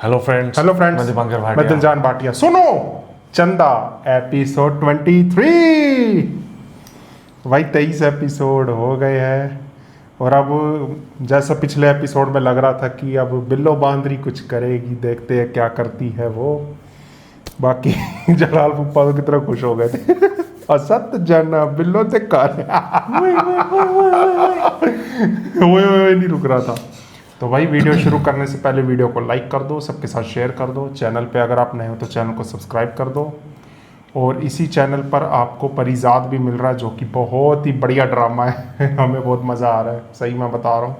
Hello friends, मैं दीपांकर मैं भाटिया। दिलजान भाटिया। सुनो चंदा एपिसोड 23। भाई 23 एपिसोड हो गए हैं और अब जैसा पिछले एपिसोड में लग रहा था कि अब बिल्लो बांदरी कुछ करेगी, देखते हैं क्या करती है वो। बाकी जलाल पुप्पा तो कितना खुश हो गए थे। असत जना बिल्लो ते कार वो नहीं रुक रहा था। तो भाई वीडियो शुरू करने से पहले वीडियो को लाइक कर दो, सबके साथ शेयर कर दो। चैनल पे अगर आप नए हो तो चैनल को सब्सक्राइब कर दो। और इसी चैनल पर आपको परिजात भी मिल रहा है जो कि बहुत ही बढ़िया ड्रामा है। हमें बहुत मज़ा आ रहा है, सही मैं बता रहा हूँ।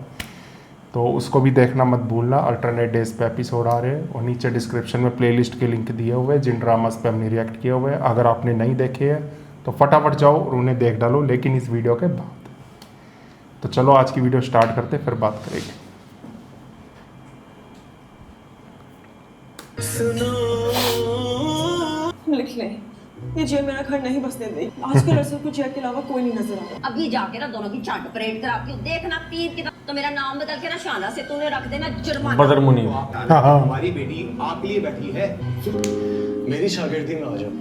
तो उसको भी देखना मत भूलना। अल्टरनेट डेज पे एपिसोड आ रहे हैं और नीचे डिस्क्रिप्शन में प्लेलिस्ट के लिंक दिए हुए हैं जिन ड्रामास पे हमने रिएक्ट किए हुए हैं। अगर आपने नहीं देखे हैं तो फटाफट जाओ और उन्हें देख डालो, लेकिन इस वीडियो के बाद। तो चलो आज की वीडियो स्टार्ट करते, फिर बात करेंगे। लिख ले, ये जेल मेरा घर नहीं बसने दे। आजकल अरसद को जेल के अलावा कोई नहीं नजर आ रहा। अभी जाके ना दोनों की चाट परेड कराती हूँ। देखना तीर की तो मेरा नाम बदल के ना शाना से तूने रख देना जुर्माना। बदर मुनी। हमारी बेटी आपके लिए बैठी है, मेरी शागिर्दी में आ जाओ।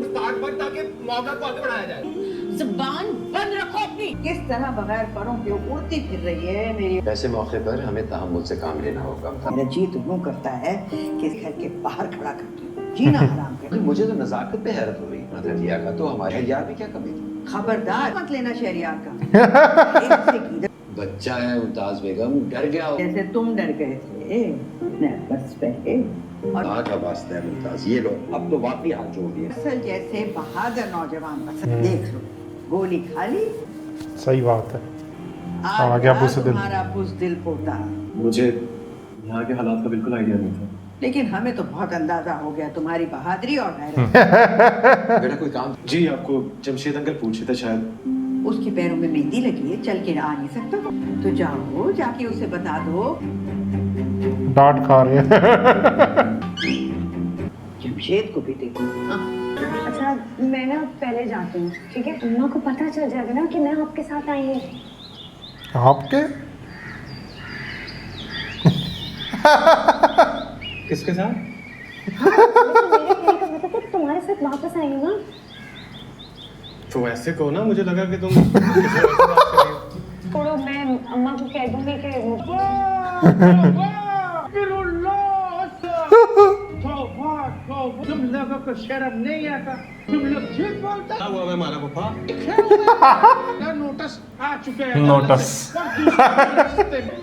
स्टार्ट पर ताकि मौका को आगे बढ़ाया जाए। जुबान बंद रखो अपनी। किस तरह बगैर परों के उड़ती फिर रही है मेरी। ऐसे मौके पर हमें तहम्मुल से काम लेना होगा। मेरा जी तो यूं करता है कि इस घर के बाहर खड़ा कर दूं, जीना हराम कर दूं। मुझे तो नजाकत पे हैरत हो रही है। नजरिया का तो हमारे हयात में क्या कमी थी। खबरदार मत लेना शहरियार का। बच्चा है मुमताज बेगम, डर गया हो। जैसे तुम डर गए थे मैं बस पहले। और माँ का वास्ता है मुमताज, ये लो अब तो वाकई हाथ जोड़ दिए। असल जैसे बहादुर नौजवान पसंद। देख लो गोली खाली। सही बात है। आ आज गया था बुज़दिल। तुम्हारा बुज़दिल पोता। मुझे यहाँ के हालात का बिल्कुल आइडिया नहीं था। लेकिन हमें तो बहुत अंदाजा हो गया तुम्हारी बहादुरी और गैरत। बेटा कोई काम? जी आपको जमशेद अंकल पूछे थे शायद। उसके पैरों में मेहंदी लगी है, चल के आ नहीं सकता तो जाओ जाके उसे बता दो। डांट खा रहे हैं। जमशेद को भी देखो। अच्छा मैं ना पहले जाती हूँ, ठीक है? अम्मा को पता चल जाएगा ना कि मैं आपके साथ आई हूँ। आपके किसके साथ? मेरे कहने का मतलब है तुम्हारे साथ वापस आई हूँ ना। तो ऐसे कहो ना, मुझे लगा कि तुम किसी और से बात कर रही हो। छोड़ो, मैं अम्मा को कह दूंगी कि तुम लोगों को शर्म नहीं आता? तुम लोग झूठ बोलते क्या हुआ हमारा पप्पा? हैं। नोटिस आ चुके हैं। नोटिस।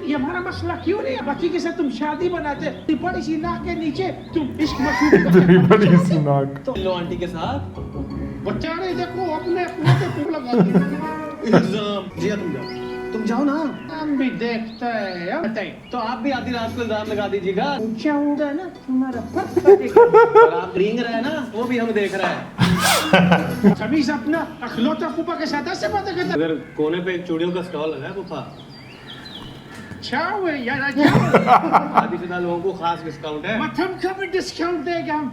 ये हमारा मसला क्यों नहीं है? बच्ची के साथ तुम शादी बनाते, बड़ी सी नाक के नीचे तुम इश्क मशहूर बड़ी सी नाक। तो लो आंटी के साथ बेचारे देखो अपने अपने पे फूल लगाते हैं। इल्जाम। जी तुम जाओ ना। हम भी देखते हैं। बताइए तो आप भी आधी रात को इल्जाम लगा दीजिएगा। ऊंचा होगा ना तुम्हारा पत्ता देखो। और आप रेंग रहे हैं ना, वो भी हम देख रहे हैं। समीस अपना अखलौता फूफा के साथ ऐसे बातें करता है। अगर कोने पे एक चूड़ियों का स्टॉल लगा है पप्पा, अच्छा हुए यार, अच्छा हुए। शादीशुदा लोगों को खास डिस्काउंट है। मथम का भी डिस्काउंट देगा हम।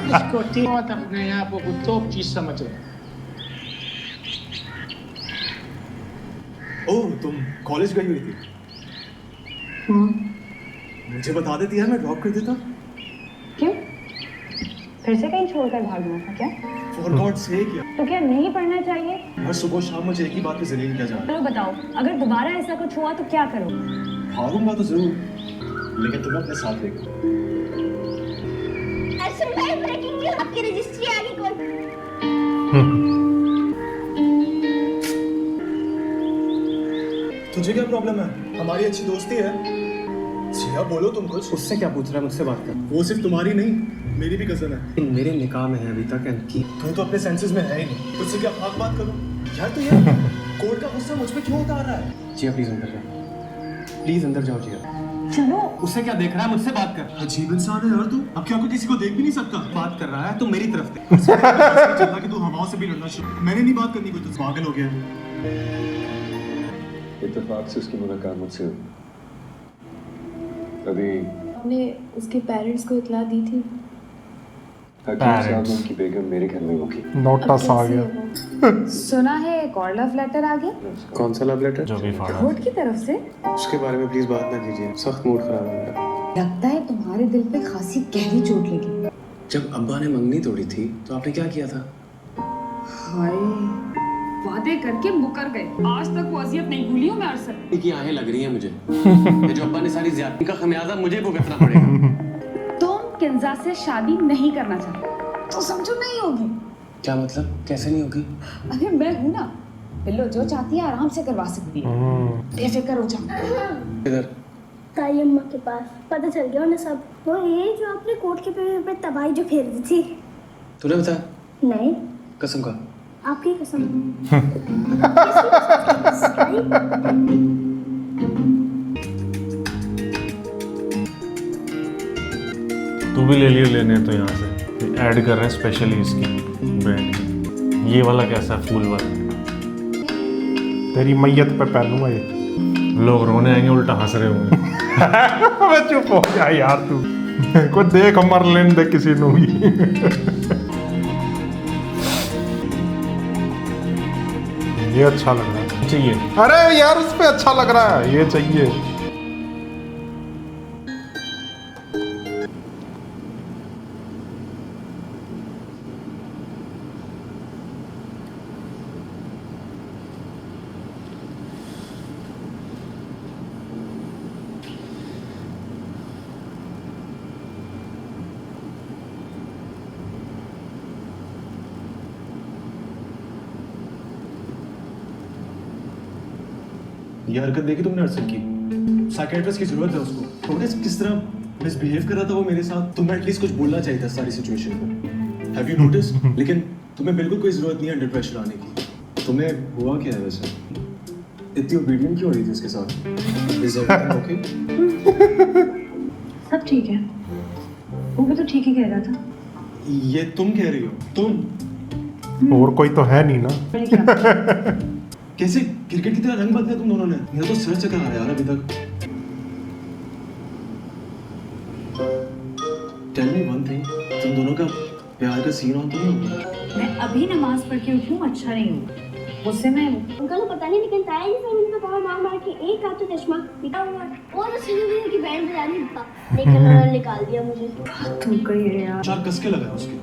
इसको बहुत अपने आप को टॉप चीज समझ रहे हैं। ओह तुम कॉलेज गई हुई थी? मुझे बता देती है, मैं ड्रॉप कर देता। क्यों? फिर से कहीं छोड़कर भागना था क्या? फॉर गॉड सेक यार। तो क्या नहीं पढ़ना चाहिए? हर सुबह शाम मुझे एक ही बात पे जलील किया जा रहा चलो बताओ, अगर दोबारा ऐसा कुछ हुआ तो क्या करो? है। हारूंगा तो जरूर, लेकिन तुम्हें अपने साथ लेकर। ब्रेकिंग न्यूज़, आपकी रजिस्ट्री आ गई। कौन तुझे क्या प्रॉब्लम है? हमारी अच्छी दोस्ती है। जिया बोलो तुम कुछ। उससे क्या पूछ रहा है? मुझसे बात कर। वो सिर्फ तुम्हारी नहीं, मेरी भी कजन है। मेरे निकाह में है अभी तक। तू तो अपने सेंसेस में है ही नहीं, तुझसे क्या हक बात करूं यार? तो यार कोर्ट का गुस्सा मुझ पे क्यों उतार रहा है? जिया प्लीज अंदर जाओ, प्लीज अंदर जाओ जिया। चलो। उससे क्या देख रहा है? मुझसे बात कर। अजीब इंसान है यार तू। अब क्या कोई किसी को देख भी नहीं सकता? बात कर रहा है तो मेरी तरफ से। चलता कि तू हवाओं से भी लड़ना शुरू। मैंने नहीं बात करनी, कोई तो पागल हो गया। इत्तेफाक से उसकी मुलाकात मुझसे हुई। अभी आपने उसके पेरेंट्स को इतला दी थी? हकीम साहब उनकी बेगम मेरे घर में मुकी। नोटिस आ गया। सुना है एक और लव लेटर आ गया कौन सा लव लेटर? जो भी फाड़ा। कोर्ट की तरफ से। उसके बारे में प्लीज बात ना कीजिए, सख्त मूड खराब है मेरा। लगता है तुम्हारे दिल पे खासी गहरी चोट लगी। जब अब्बा ने मंगनी तोड़ी थी तो आपने क्या किया था? हाय, वादे करके मुकर गए। आज तक वो अजियत नहीं भूली हूँ मैं अरसद की आहें लग रही हैं मुझे। ये जो अब्बा ने सारी ज़्यादती का खमियाजा मुझे भुगतना पड़ेगा। तुम किंजा से शादी नहीं करना चाहते तो समझो नहीं होगी। क्या मतलब? कैसे नहीं होगी? अरे मैं हूँ ना, बिल्लो जो चाहती है आराम से करवा सकती है। बेफिक्र हो जाओ। इधर ताई अम्मा के पास पता चल गया उन्हें सब। वो ये जो आपने कोर्ट के पेपर पे तबाही जो फेर दी थी। तूने बताया? नहीं, कसम का। आपकी कसम। तू भी ले लियो लेने तो यहाँ से ऐड कर रहे हैं स्पेशली इसकी ब्रांड। ये वाला कैसा है? फूल वाला तेरी मैयत पे पहनूंगा ये। लोग रोने आएंगे, उल्टा हंस रहे होंगे। अबे चुप हो जा यार तू। को देख मर लेने दे किसी ਨੂੰ भी। ये अच्छा लग रहा है। चाहिए। अरे यार उस पे अच्छा लग रहा है, ये चाहिए। ये हरकत देखी तुमने अरसद की? साइकियाट्रिस्ट की जरूरत है उसको। तुमने किस तरह मिसबिहेव कर रहा था वो मेरे साथ। तुम्हें एटलीस्ट कुछ बोलना चाहिए था सारी सिचुएशन को। Have you notice? लेकिन तुम्हें बिल्कुल कोई जरूरत नहीं है अंडर प्रेशर आने की। तुम्हें हुआ क्या है वैसे? इतनी ओबीडियंट क्यों हो रही थी उसके साथ? Is everything okay? सब ठीक है, वो भी तो ठीक ही कह रहा था। ये तुम कह रही हो? तुम? और कोई तो है नहीं ना। कैसे क्रिकेट की तरह रंग बदले तुम दोनों ने? मेरा तो सर चकर आ रहा है यार अभी तक। टेल मी वन थिंग, तुम दोनों का प्यार का सीन ऑन तो नहीं होगा? मैं अभी नमाज पढ़ के उठी हूँ, अच्छा नहीं हूँ उससे। मैं अंकल को पता नहीं लेकिन ताया जी ने उनका पावर मार मार के एक हाथ तो चश्मा पिटा हुआ और उस सिंगर की बैंड बजा दी लेकिन उन्होंने निकाल दिया मुझे। तुम कही यार। चार कस के लगा उसके।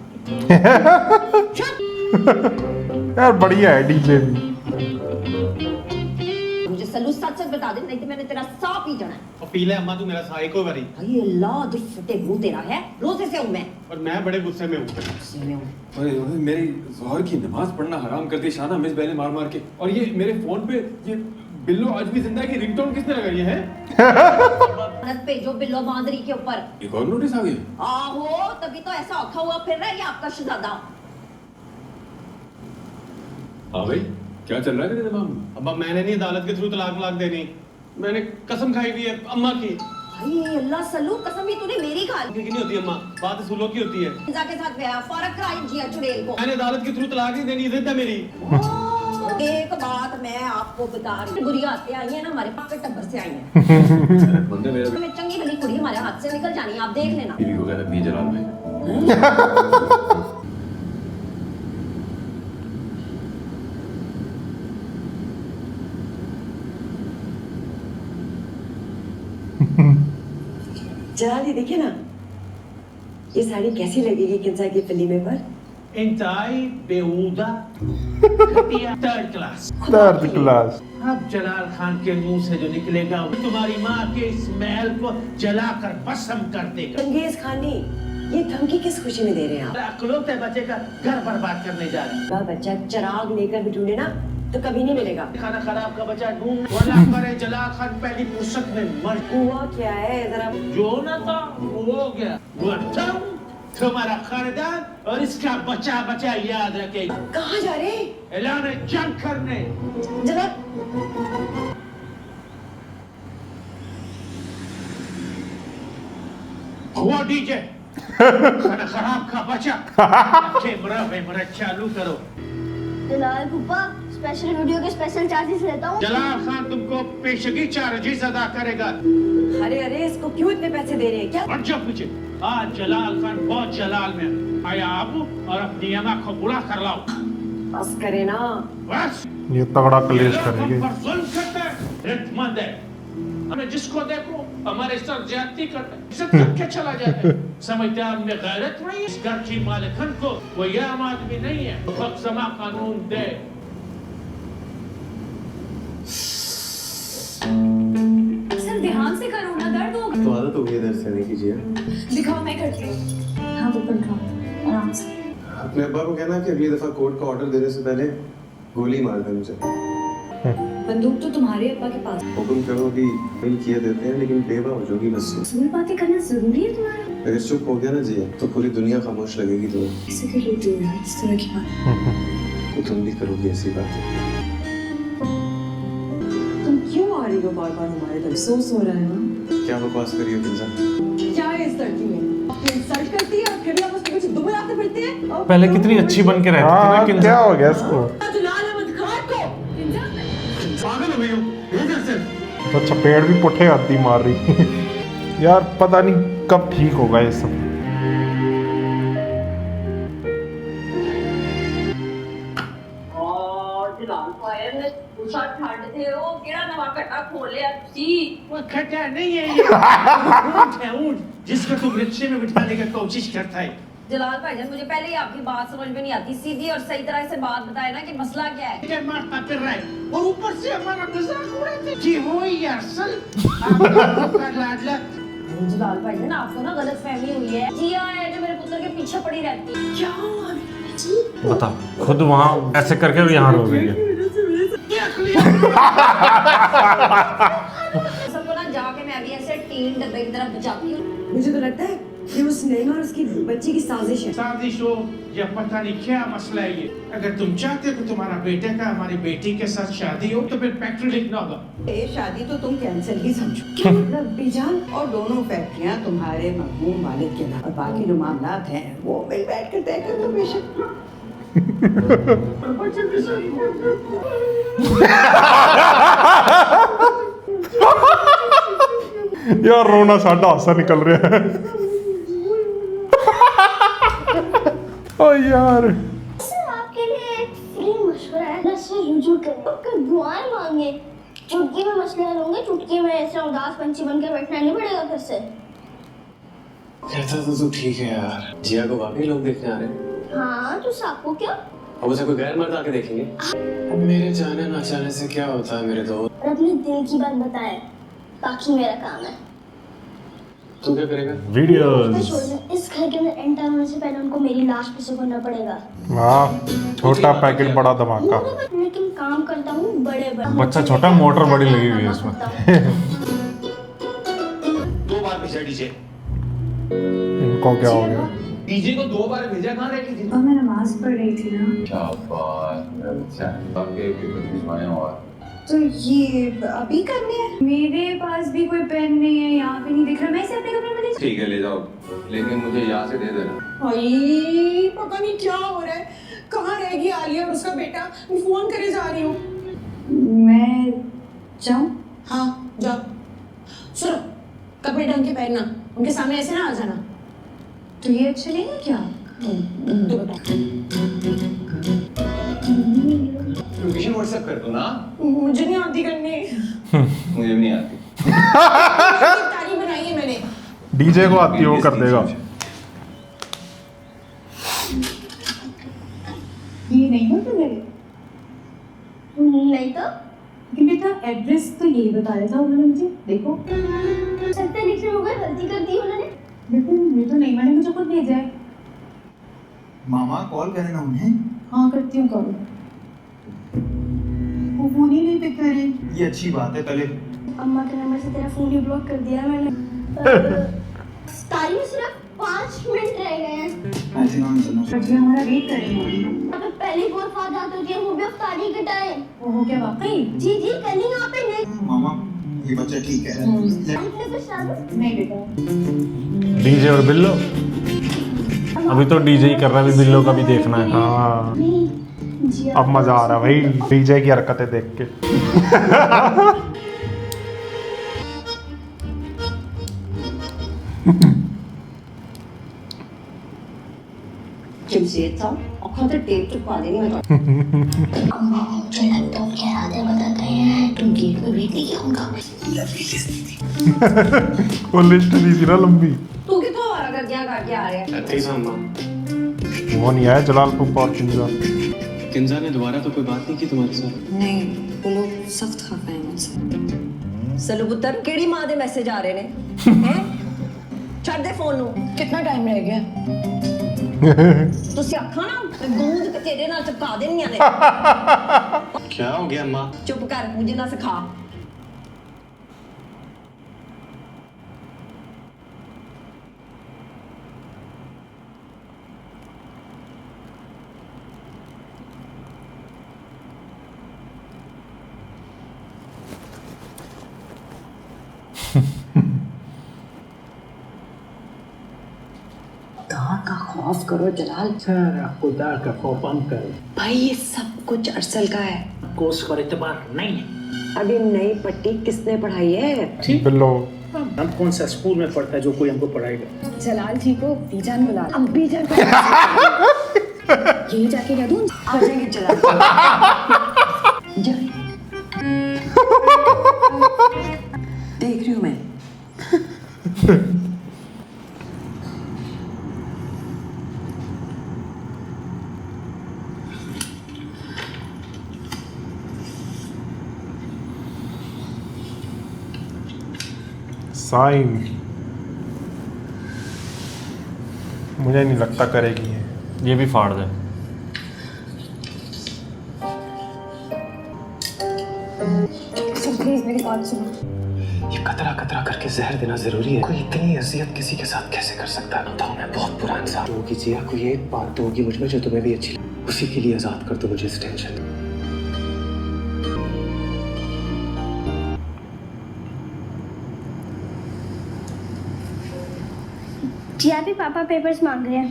यार बढ़िया है डीजे भी। मुझे सलू सच सच बता दे, नहीं तो मैंने तेरा साह पी जाना है। और पी ले अम्मा तू मेरा साई को बारी। भाई अल्लाह दी फटे मुंह तेरा है, रोजे से हूं मैं। और मैं बड़े गुस्से में हूँ। गुस्से में हूं। अरे मेरी ज़ोहर की नमाज पढ़ना हराम कर दी शाना मिस बहने मार मार के। और ये मेरे फोन पे ये बिल्लो आज भी जिंदा की रिंगटोन किसने लगाई है? नत पे जो बिल्लो बांदरी के ऊपर एक और नोटिस आ गई। आहो, तभी तो ऐसा औखा हुआ फिर रहा है ये आपका शहजादा। हाँ भाई, क्या चल रहा है तेरे दिमाग में? अब्बा मैंने नहीं अदालत के थ्रू तलाक देनी। मैंने कसम खाई हुई है अम्मा की। भाई अल्लाह सल्लू, कसम भी तूने मेरी खा ली। की नहीं होती अम्मा, बात असूलों की होती है। जाके साथ गया फौरन कराई जिया चुड़ैल को। मैंने अदालत के थ्रू तलाक नहीं देनी, इज्जत है मेरी। एक बात मैं आपको बता रही हूँ, बुरी आते आई है ना हमारे पापा टब्बर से आई है। बंदे मेरा मैं चंगी भली कुड़ी हमारे हाथ से निकल जानी है, आप देख लेना। बीवी को कहता नहीं जलाल भाई। जलाली देखिए ना, ये साड़ी कैसी लगेगी किंजा की फिल्म पर? इंतहाई बेहुदा, घटिया, थर्ड क्लास। Third class. अब जलाल खान के मुंह से जो निकलेगा वो तुम्हारी माँ के इस महल को जलाकर भस्म कर देगा। चंगेज खानी, ये धमकी किस खुशी में दे रहे हैं आप? अकलौते बच्चे का घर बर्बाद करने जा रहे हैं। वह बच्चा चिराग लेकर भी ढूंढे ना तो कभी नहीं मिलेगा। खाना खराब का बच्चा ढूंढ वरना करे जलाल खान पहली फुर्सत में मर। हुआ क्या है जरा? जो ना था वो हो गया। वो तुम, तुम्हारा खानदान और इसका बच्चा बच्चा याद रखे। कहाँ जा रहे? ऐलान जंग करने। जनाब हुआ डीजे खाना खराब का बच्चा कैमरा चालू करो। जलाल फूफा स्पेशल वीडियो के स्पेशल चार्जेस लेता हूँ। जलाल खान तुमको पेशगी चार्जेस अदा करेगा। अरे अरे इसको क्यों इतने पैसे दे रहे हैं? क्या हट जाओ पीछे, आज जलाल खान बहुत जलाल में आया आप और अपनी अम्मा को बुला कर लाओ। बस करे ना। बस ये तगड़ा क्लेश करेंगे। पर जुल्म करता है, रितमंद है। हमें जिसको देखो हमारे साथ ज्यादती करता है, इज्जत करके चला जाता है। समझते हैं हमने गैरत नहीं, इस घर की मालिकन को वो ये आम आदमी नहीं है। वक्त समा कानून दे। सर ध्यान से करो ना, दर्द होगा। तो आदत हो गई इधर से नहीं कीजिए। दिखाओ, मैं करती हूँ। हाँ ऊपर दिखाओ आराम से। अपने अब्बा को कहना कि अगली दफा कोर्ट का ऑर्डर देने से पहले गोली मार दे मुझे। बंदूक तो तुम्हारे अब्बा के पास। हुक्म करो कि बिल किए देते हैं, लेकिन बेवा हो जाओगी बस। फजूल बातें करना जरूरी है तुम्हारा? अगर चुप हो गया ना जी तो पूरी दुनिया खामोश लगेगी तुम्हें। ऐसे कर लेती हूँ यार, इस तरह की बात। तो तुम भी करोगी ऐसी बात। तुम क्यों आ रही हो बार-बार हमारे तरफ? सो रहा है ना? क्या बकवास करी हो किंजा? क्या है इस लड़की में? इंसल्ट करती है और फिर भी आप उसके पीछे दुबलाते फिरते हैं। पहले कितनी अच्छी बन के रहती थी ना किंजा। क्या हो गया इसको? पागल हो गई हो इधर से। तो चपेट भी पुठे आती मार रही। यार पता नहीं कब ठीक होगा ये सब। खट्टा नहीं है ये। ऊंट है ऊंट, जिसको तुम रिक्शे में बिठाने की कोशिश करता है। जलाल भाईजान, मुझे पहले ही आपकी बात समझ में नहीं आती। सीधी और सही तरह से बात बताए ना कि मसला क्या है। क्या मारता फिर रहा है और ऊपर से हमारा मजाक उड़ाते जी हो यार सल। आपका लाडला जलाल भाईजान, आपको ना गलत फहमी हुई है। जिया है जो मेरे पुत्र के पीछे पड़ी रहती है। क्या बता, खुद वहाँ ऐसे करके भी यहाँ रो रही है। सबको ना जाके मैं अभी ऐसे टीन डब्बे की तरफ बचाती हूँ। मुझे तो लगता है कि उस नैना और उसकी बच्ची की साजिश है। साजिश हो या पता नहीं क्या मसला है ये। अगर तुम चाहते हो कि तुम्हारा बेटे का हमारी बेटी के साथ शादी हो तो फिर फैक्ट्री लिखना होगा। ये शादी तो तुम कैंसिल ही समझो। क्या मतलब बीजान? और दोनों फैक्ट्रियां तुम्हारे मखमूम मालिक के नाम और बाकी जो मामलात हैं वो मिल बैठ कर तय कर दो बेशक। यार रोना साडा हासा निकल रहा है। ओ यार आपके लिए एक फ्री मशवरा है। अल्लाह से रुजू करें, आपका दुआएं मांगे। चुटकी में मसले हल होंगे। चुटकी में ऐसे उदास पंछी बनकर बैठना नहीं पड़ेगा फिर से। कहता तो तू ठीक है यार। जिया को बाकी लोग देखने आ रहे हैं। हाँ तो सबको क्या? अब उसे कोई गैर मर्द आके देखेंगे। अब मेरे जाने ना जाने से क्या होता है मेरे दोस्त? और अपने दिल की बात बताए, बाकी मेरा काम है। तू क्या करेगा? वीडियोस। इस घर के अंदर एंटर होने से पहले उनको मेरी लाश पे सुनना पड़ेगा। वाह, छोटा पैकेट बड़ा धमाका। लेकिन काम करता हूँ बड़े बड़े। बच्चा छोटा, मोटर बड़ी लगी हुई है इसमें। 2 बार भेजा डीजे। इनको क्या हो गया? डीजे को 2 बार भेजा, कहाँ रखी थी? मैं नमाज पढ़ रही थी ना। क्या बात है, अच्छा आपके भी और तो ये अभी करने हैं? मेरे पास भी कोई पेन नहीं है, यहाँ पे नहीं दिख रहा। मैं इसे अपने कमरे में ले ठीक है ले जाओ, लेकिन मुझे यहाँ से दे देना। भाई पता नहीं क्या हो रहा है। कहाँ रहेगी आलिया और उसका बेटा? मैं फोन करे जा रही हूँ। मैं जाऊँ? हाँ जाओ। सुनो, कपड़े ढंग के पहनना, उनके सामने ऐसे ना आ जाना। तो ये अच्छा नहीं है क्या? तो बता। लोकेशन व्हाट्सएप कर दो ना। मुझे नहीं आती करनी। मुझे भी नहीं आती। तारीफ बनाई है मैंने। डीजे को आती है वो कर देगा। ये नहीं हो तो मेरे? नहीं तो कि बेटा एड्रेस तो यही बताया था उन्होंने मुझे। देखो सकते लिखने हो गए, गलती कर दी उन्होंने। लेकिन ये तो नहीं, मैंने मुझे खुद भेजा है। मामा कॉल करें ना उन्हें। हाँ करती हूँ कॉल। वो फोन ही नहीं पिक कर रही। ये अच्छी बात है। पहले अम्मा के नंबर से तेरा फोन ही ब्लॉक कर दिया मैंने। तारी में सिर्फ 5 मिनट रह गए हैं। ऐसे ना सुनो। सच्ची हमारा वेट करेंगे। अब पहली बहुत बात आती होती है, वो भी तारी के टाइम। वो क्या वाकई? जी जी कल ही यहाँ पे नहीं। मामा ये बच्चा ठीक है। नहीं बेटा। डीजे और बिल्लो। अभी तो डीजे ही कर रहा है, अभी बिल्लो का भी देखना है। हाँ अब मजा आ रहा है भाई डीजे की हरकतें देख के। जमशेद साहब अखा तो टेप चुपा देनी मैं अम्मा मुझे लगता है क्या आधे बताते हैं तुम गेट पे वेट नहीं किया उनका लवली लिस्ट दी थी वो लिस्ट दी थी ना लंबी। तू कितना और अगर क्या करके आ रहा है वो नहीं आया जलालपुर और किंजा। किंजा ने दोबारा तो कोई बात नहीं की तुम्हारे साथ? नहीं वो लोग सख्त खफा हैं मुझसे। सलू पुत्र केड़ी मां दे मैसेज आ रहे ने हैं छੱਡ दे फोन नु कितना टाइम रह गया? ਤੁਸੀਂ ਅੱਖਾਂ ਨਾ ਗੂੰਦ ਕੇ ਤੇਰੇ ਨਾਲ ਚਪਕਾ ਦੇਣੀਆਂ ਨੇ क्या हो गया अम्मा? ਚੁੱਪ ਕਰ ਮੁਝੇ ਨਾ ਸਿਖਾ का खौफ करो जलाल खुदा का खौफ करो भाई ये सब कुछ अरसल का है कोर्स पर एतबार नहीं है। अभी नई पट्टी किसने पढ़ाई है बिल्लो हम कौन सा स्कूल में पढ़ता है जो कोई हमको पढ़ाएगा? जलाल जी को बीजान बुला लो। अब बीजान को यही जाके कह दूं आ जाएंगे जलाल देख रही हूँ मैं। साइन मुझे नहीं लगता करेगी ये भी फाड़ दे। सर प्लीज मेरी बात सुनो। ये कतरा कतरा करके जहर देना जरूरी है? कोई इतनी अजियत किसी के साथ कैसे कर सकता है? बताओ मैं बहुत बुरा इंसान हूँ। कीजिए कोई एक बात तो होगी मुझ में जो तुम्हें भी अच्छी लगे, उसी के लिए आजाद कर दो मुझे इस टेंशन। जी अभी पापा पेपर्स मांग रहे हैं।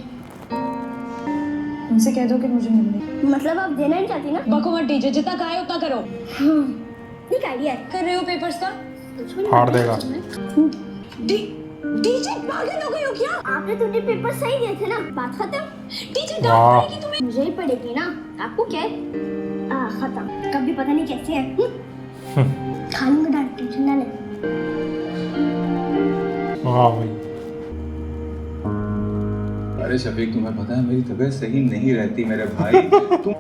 उनसे कह दो कि मुझे मिलने। मतलब आप देना नहीं चाहती ना? बको मत टीचर जितना कहा है उतना करो। हाँ ठीक आइडिया है। कर रहे हो पेपर्स का? फाड़ देगा। टीचर पागल हो गई हो क्या? आपने तुझे पेपर सही दिए थे ना, बात खत्म। टीचर डांट पड़ेगी तुम्हें। मुझे ही पड़ेगी ना, आपको क्या है? खत्म। कभी पता नहीं कैसे है। खा लूंगा डांट, टेंशन ना ले। हाँ भाई। अरे शफीक तुम्हें पता है मेरी तबीयत सही नहीं रहती मेरे भाई। तुम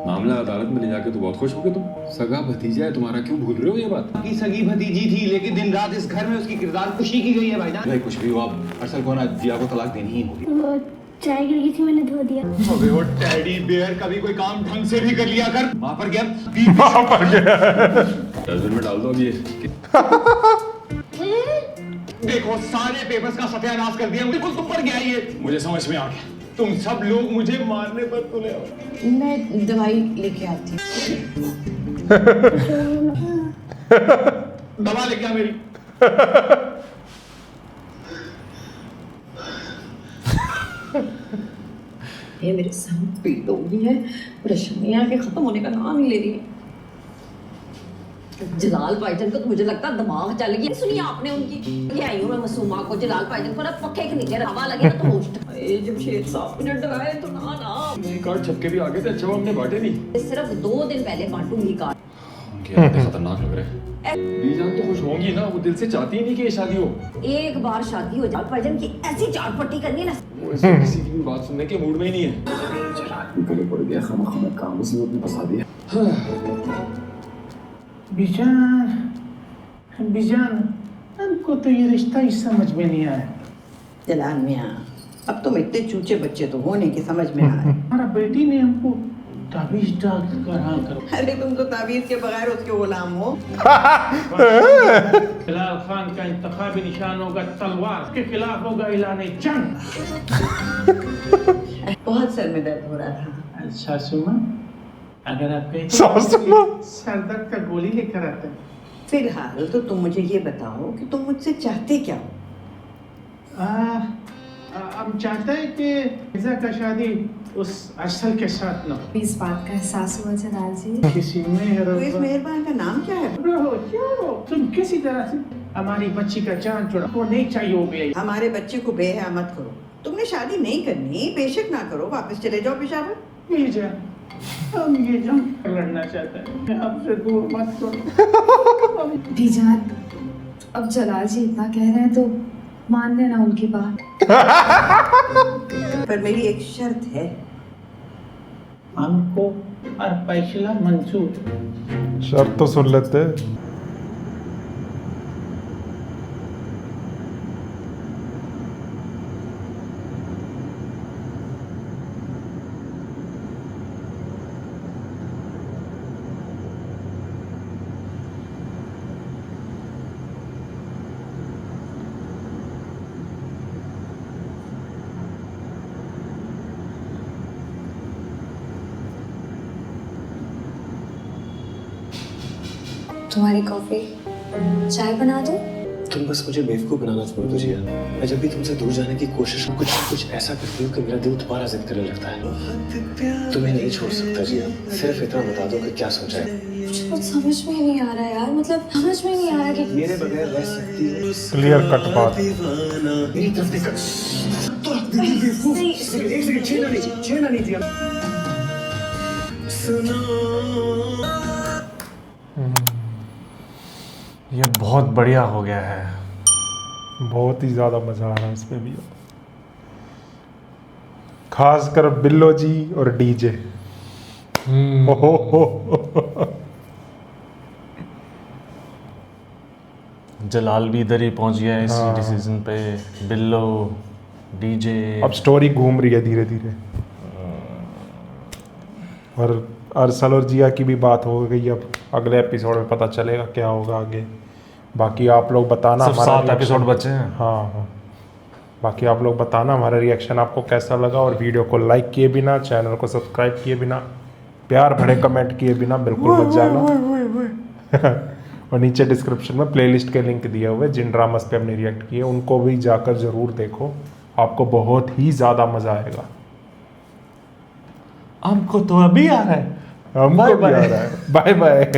मामला अदालत में ले जाके तो बहुत खुश हो गए तुम। सगा भतीजा है तुम्हारा, क्यों भूल रहे हो ये बात? की सगी भतीजी थी लेकिन दिन रात इस घर में उसकी किरदार खुशी की गई है भाईजान। भाई कुछ भी हो आप अरसल को ना जिया को तलाक देनी ही होगी। वो चाय गिर गई थी, मैंने धो दिया। अबे वो टेडी बेयर कभी कोई काम ढंग से भी कर लिया कर। वहां पर गया डस्टबिन में डाल दो अब ये। देखो सारे पेपर्स का सत्यानाश कर दिया, बिल्कुल तुम पर गया ये। मुझे समझ में आ गया, तुम सब लोग मुझे मारने पर तुले हो। मैं दवाई लेके आती हूँ। दवा लेके आ मेरी। ये मेरे सर पीड़ हो गई है, परेशानियां के खत्म होने का नाम ही ले रही है। जलाल भाईजान को तो मुझे लगता है दिमाग चल गया। सुनिए आपने उनकी ये आई हूँ मैं मासूमा को, जलाल भाईजान को ना पक्के के नीचे हवा लगे तो होस्ट। ए जमशेद साहब मुझे डराए तो ना मेरे कार्ड छपके भी आ गए थे, अच्छा वो हमने बांटे नहीं। सिर्फ 2 दिन पहले बांटूंगी कार्ड। खतरनाक लग रहे हैं। बीजान तो खुश होंगी ना, वो दिल से चाहती ही नहीं कि ये शादी हो। एक बार शादी हो जाए भाईजान की ऐसी चाट पट्टी करनी है ना, वो इसमें किसी की भी बात सुनने के मूड में ही नहीं है। जलाल भी गले पड़ गया, खाना काम मुसीबत में फंसा दिया। बीजान हमको तो ये रिश्ता ही समझ में नहीं आया। जलाल मियाँ अब तुम इतने चूचे बच्चे तो होने की समझ में आ रहे। हमारा बेटी ने हमको ताबीज डाल कर हाँ करो। अरे तुम तो ताबीज के बगैर उसके गुलाम हो। जलाल खान का इंतखाबी निशान होगा तलवार, के खिलाफ होगा ऐलान जंग। बहुत सर में दर्द हो रहा था। सासू माँ अगर आप कहें सर दर्द का गोली लेकर आते हैं। फिलहाल तो तुम मुझे ये बताओ कि तुम मुझसे चाहते क्या हो? हम चाहते हैं कि मिर्जा का शादी उस अरसल के साथ ना। इस बात का एहसास हुआ जलाल जी। किसी में तो इस मेहरबान का नाम क्या है? तुम किसी तरह से हमारी बच्ची का जान छुड़ा, वो नहीं चाहिए हो गया। हमारे बच्चे को बेहया मत करो, तुमने शादी नहीं करनी, बेशक ना करो, वापस चले जाओ पेशावर। हम ये जंग लड़ना चाहते हैं, आपसे दूर मत करो। बीजान, अब जलाल जी इतना कह रहे हैं तो मान लेना उनकी बात। पर मेरी एक शर्त है। हमको और फैसला मंजूर। शर्त तो सुन लेते। तुम्हारी कॉफी, चाय बना दो? तुम बस मुझे बेवकूफ बनाना छोड़ दो जिया। मैं जब भी तुमसे दूर जाने की कोशिश कुछ ऐसा करती हूँ कि मेरा दिल दोबारा जिद करने लगता है। तुम्हें नहीं छोड़ सकता जिया, सिर्फ इतना बता दो कि क्या सोचा है। मुझे कुछ समझ में नहीं आ रहा यार, मतलब समझ में नहीं आ रहा कि मेरे बगैर रह सकती हो। क्लियर कट बात। मेरी तरफ देखकर तो एक सेकंड, छेड़ना नहीं जिया। ये बहुत बढ़िया हो गया है। बहुत ही ज़्यादा मज़ा आ रहा है इसमें भी, खासकर बिल्लो जी और डीजे। जलाल भी इधर ही पहुंच गया है इसी डिसीजन पे। बिल्लो, डीजे, अब स्टोरी घूम रही है धीरे धीरे। और अरसल और जिया की भी बात हो गई। अब अगले एपिसोड में पता चलेगा क्या होगा आगे। बाकी आप लोग बताना। सिर्फ 7 एपिसोड बचे हैं। हाँ। बाकी आप लोग बताना हमारा रिएक्शन आपको कैसा लगा, और वीडियो को लाइक किए बिना, चैनल को सब्सक्राइब किए बिना, प्यार भरे कमेंट किए बिना बिल्कुल मत जाना। और नीचे डिस्क्रिप्शन में प्लेलिस्ट के लिंक दिए हुए जिन ड्रामास पे हमने रिएक्ट किए, उनको भी जाकर ज़रूर देखो, आपको बहुत ही ज़्यादा मज़ा आएगा। हमको तो अभी आ रहा है। हमको भी आ रहा है। Bye bye.